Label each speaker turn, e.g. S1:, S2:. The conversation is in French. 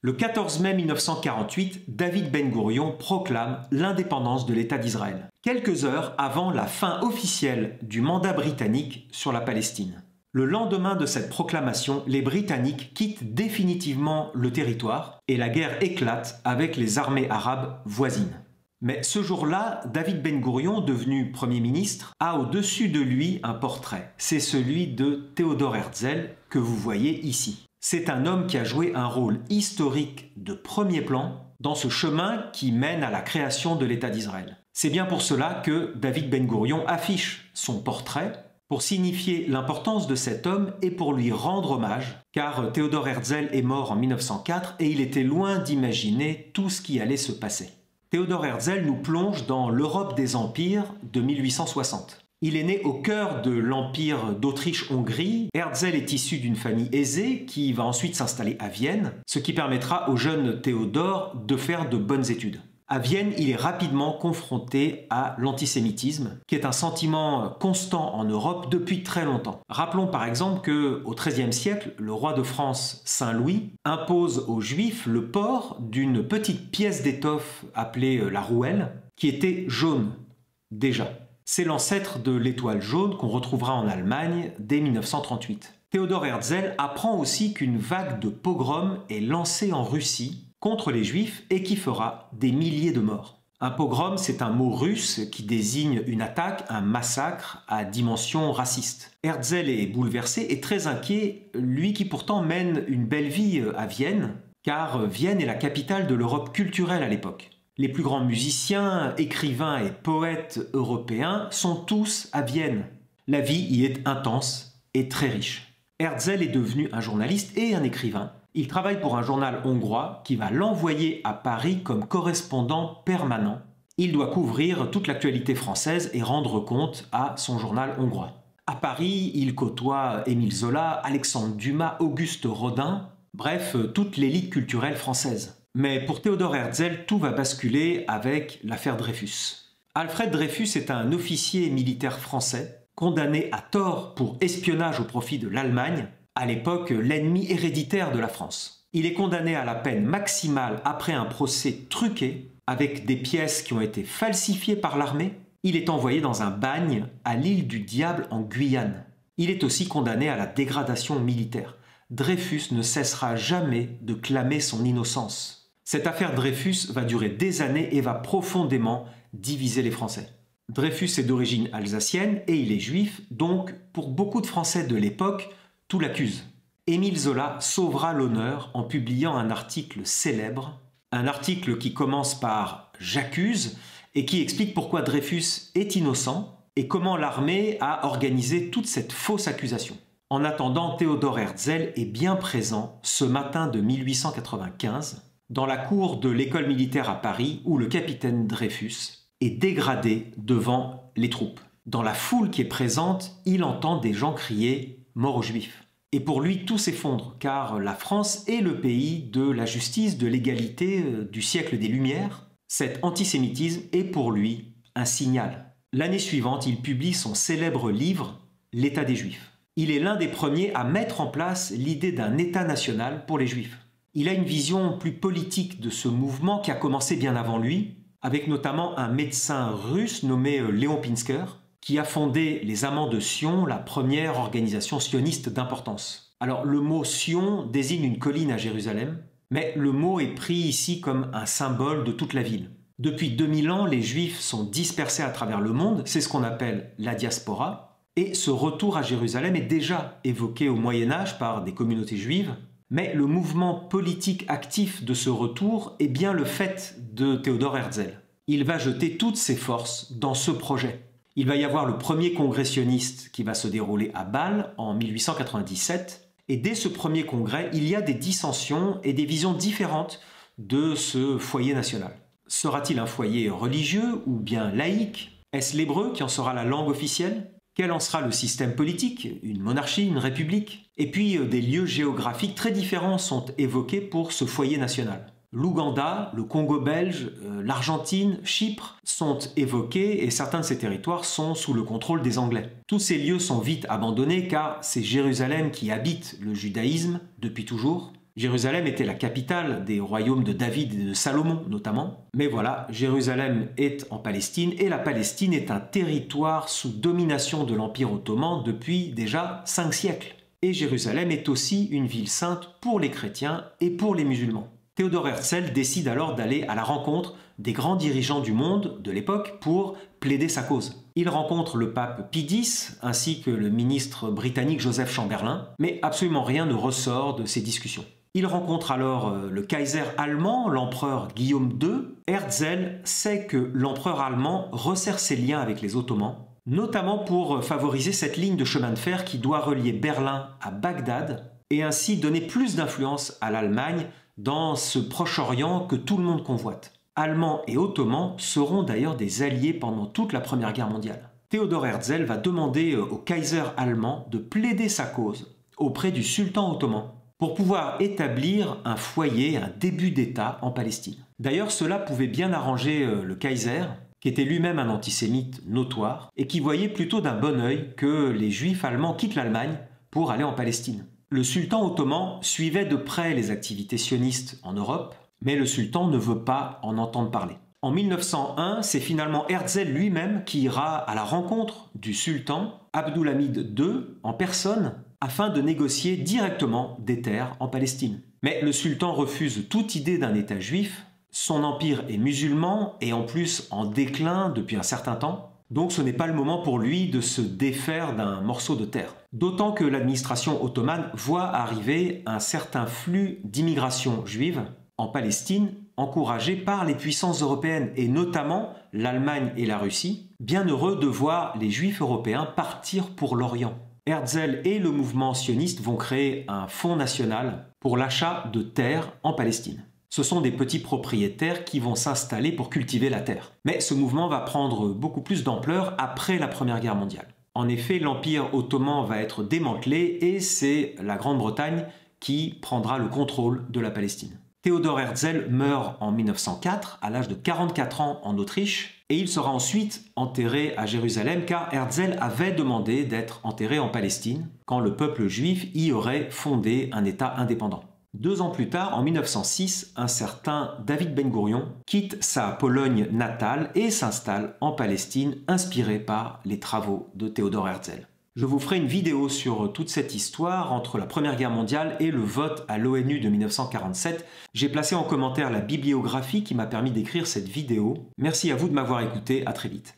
S1: Le 14 mai 1948, David Ben Gourion proclame l'indépendance de l'État d'Israël, quelques heures avant la fin officielle du mandat britannique sur la Palestine. Le lendemain de cette proclamation, les Britanniques quittent définitivement le territoire et la guerre éclate avec les armées arabes voisines. Mais ce jour-là, David Ben Gourion, devenu Premier ministre, a au-dessus de lui un portrait. C'est celui de Theodor Herzl que vous voyez ici. C'est un homme qui a joué un rôle historique de premier plan dans ce chemin qui mène à la création de l'État d'Israël. C'est bien pour cela que David Ben Gourion affiche son portrait pour signifier l'importance de cet homme et pour lui rendre hommage, car Theodor Herzl est mort en 1904 et il était loin d'imaginer tout ce qui allait se passer. Theodor Herzl nous plonge dans l'Europe des empires de 1860. Il est né au cœur de l'empire d'Autriche-Hongrie. Herzl est issu d'une famille aisée qui va ensuite s'installer à Vienne, ce qui permettra au jeune Théodore de faire de bonnes études. À Vienne, il est rapidement confronté à l'antisémitisme, qui est un sentiment constant en Europe depuis très longtemps. Rappelons par exemple qu'au XIIIe siècle, le roi de France, Saint Louis, impose aux Juifs le port d'une petite pièce d'étoffe appelée la rouelle, qui était jaune, déjà. C'est l'ancêtre de l'étoile jaune qu'on retrouvera en Allemagne dès 1938. Theodor Herzl apprend aussi qu'une vague de pogroms est lancée en Russie contre les Juifs et qui fera des milliers de morts. Un pogrom, c'est un mot russe qui désigne une attaque, un massacre à dimension raciste. Herzl est bouleversé et très inquiet, lui qui pourtant mène une belle vie à Vienne, car Vienne est la capitale de l'Europe culturelle à l'époque. Les plus grands musiciens, écrivains et poètes européens sont tous à Vienne. La vie y est intense et très riche. Herzl est devenu un journaliste et un écrivain. Il travaille pour un journal hongrois qui va l'envoyer à Paris comme correspondant permanent. Il doit couvrir toute l'actualité française et rendre compte à son journal hongrois. À Paris, il côtoie Émile Zola, Alexandre Dumas, Auguste Rodin, bref, toute l'élite culturelle française. Mais pour Theodor Herzl, tout va basculer avec l'affaire Dreyfus. Alfred Dreyfus est un officier militaire français, condamné à tort pour espionnage au profit de l'Allemagne, à l'époque l'ennemi héréditaire de la France. Il est condamné à la peine maximale après un procès truqué, avec des pièces qui ont été falsifiées par l'armée. Il est envoyé dans un bagne à l'île du Diable en Guyane. Il est aussi condamné à la dégradation militaire. Dreyfus ne cessera jamais de clamer son innocence. Cette affaire Dreyfus va durer des années et va profondément diviser les Français. Dreyfus est d'origine alsacienne et il est juif, donc pour beaucoup de Français de l'époque, tout l'accuse. Émile Zola sauvera l'honneur en publiant un article célèbre, un article qui commence par « J'accuse » et qui explique pourquoi Dreyfus est innocent et comment l'armée a organisé toute cette fausse accusation. En attendant, Theodor Herzl est bien présent ce matin de 1895 dans la cour de l'école militaire à Paris où le capitaine Dreyfus est dégradé devant les troupes. Dans la foule qui est présente, il entend des gens crier « Mort aux Juifs ». Et pour lui, tout s'effondre, car la France est le pays de la justice, de l'égalité, du siècle des Lumières. Cet antisémitisme est pour lui un signal. L'année suivante, il publie son célèbre livre « L'État des Juifs ». Il est l'un des premiers à mettre en place l'idée d'un État national pour les Juifs. Il a une vision plus politique de ce mouvement qui a commencé bien avant lui, avec notamment un médecin russe nommé Léon Pinsker, qui a fondé les Amants de Sion, la première organisation sioniste d'importance. Alors le mot Sion désigne une colline à Jérusalem, mais le mot est pris ici comme un symbole de toute la ville. Depuis 2000 ans, les Juifs sont dispersés à travers le monde, c'est ce qu'on appelle la diaspora, et ce retour à Jérusalem est déjà évoqué au Moyen-Âge par des communautés juives, mais le mouvement politique actif de ce retour est bien le fait de Theodor Herzl. Il va jeter toutes ses forces dans ce projet. Il va y avoir le premier congrès sioniste qui va se dérouler à Bâle en 1897. Et dès ce premier congrès, il y a des dissensions et des visions différentes de ce foyer national. Sera-t-il un foyer religieux ou bien laïque? Est-ce l'hébreu qui en sera la langue officielle? Quel en sera le système politique? Une monarchie, une république? Et puis des lieux géographiques très différents sont évoqués pour ce foyer national. L'Ouganda, le Congo belge, l'Argentine, Chypre sont évoqués et certains de ces territoires sont sous le contrôle des Anglais. Tous ces lieux sont vite abandonnés car c'est Jérusalem qui habite le judaïsme depuis toujours. Jérusalem était la capitale des royaumes de David et de Salomon notamment. Mais voilà, Jérusalem est en Palestine et la Palestine est un territoire sous domination de l'Empire ottoman depuis déjà 5 siècles. Et Jérusalem est aussi une ville sainte pour les chrétiens et pour les musulmans. Théodore Herzl décide alors d'aller à la rencontre des grands dirigeants du monde de l'époque pour plaider sa cause. Il rencontre le pape Pie X ainsi que le ministre britannique Joseph Chamberlain, mais absolument rien ne ressort de ces discussions. Il rencontre alors le Kaiser allemand, l'empereur Guillaume II. Herzl sait que l'empereur allemand resserre ses liens avec les Ottomans, notamment pour favoriser cette ligne de chemin de fer qui doit relier Berlin à Bagdad et ainsi donner plus d'influence à l'Allemagne dans ce Proche-Orient que tout le monde convoite. Allemands et Ottomans seront d'ailleurs des alliés pendant toute la Première Guerre mondiale. Théodore Herzl va demander au Kaiser allemand de plaider sa cause auprès du sultan ottoman pour pouvoir établir un foyer, un début d'État en Palestine. D'ailleurs, cela pouvait bien arranger le Kaiser, qui était lui-même un antisémite notoire, et qui voyait plutôt d'un bon œil que les Juifs allemands quittent l'Allemagne pour aller en Palestine. Le sultan ottoman suivait de près les activités sionistes en Europe, mais le sultan ne veut pas en entendre parler. En 1901, c'est finalement Herzl lui-même qui ira à la rencontre du sultan Abdulhamid II en personne afin de négocier directement des terres en Palestine. Mais le sultan refuse toute idée d'un État juif, son empire est musulman et en plus en déclin depuis un certain temps, donc ce n'est pas le moment pour lui de se défaire d'un morceau de terre. D'autant que l'administration ottomane voit arriver un certain flux d'immigration juive en Palestine, encouragé par les puissances européennes et notamment l'Allemagne et la Russie, bien heureux de voir les Juifs européens partir pour l'Orient. Herzl et le mouvement sioniste vont créer un fonds national pour l'achat de terres en Palestine. Ce sont des petits propriétaires qui vont s'installer pour cultiver la terre. Mais ce mouvement va prendre beaucoup plus d'ampleur après la Première Guerre mondiale. En effet, l'Empire ottoman va être démantelé et c'est la Grande-Bretagne qui prendra le contrôle de la Palestine. Théodore Herzl meurt en 1904 à l'âge de 44 ans en Autriche et il sera ensuite enterré à Jérusalem car Herzl avait demandé d'être enterré en Palestine quand le peuple juif y aurait fondé un État indépendant. 2 ans plus tard, en 1906, un certain David Ben Gourion quitte sa Pologne natale et s'installe en Palestine, inspiré par les travaux de Théodore Herzl. Je vous ferai une vidéo sur toute cette histoire entre la Première Guerre mondiale et le vote à l'ONU de 1947. J'ai placé en commentaire la bibliographie qui m'a permis d'écrire cette vidéo. Merci à vous de m'avoir écouté, à très vite.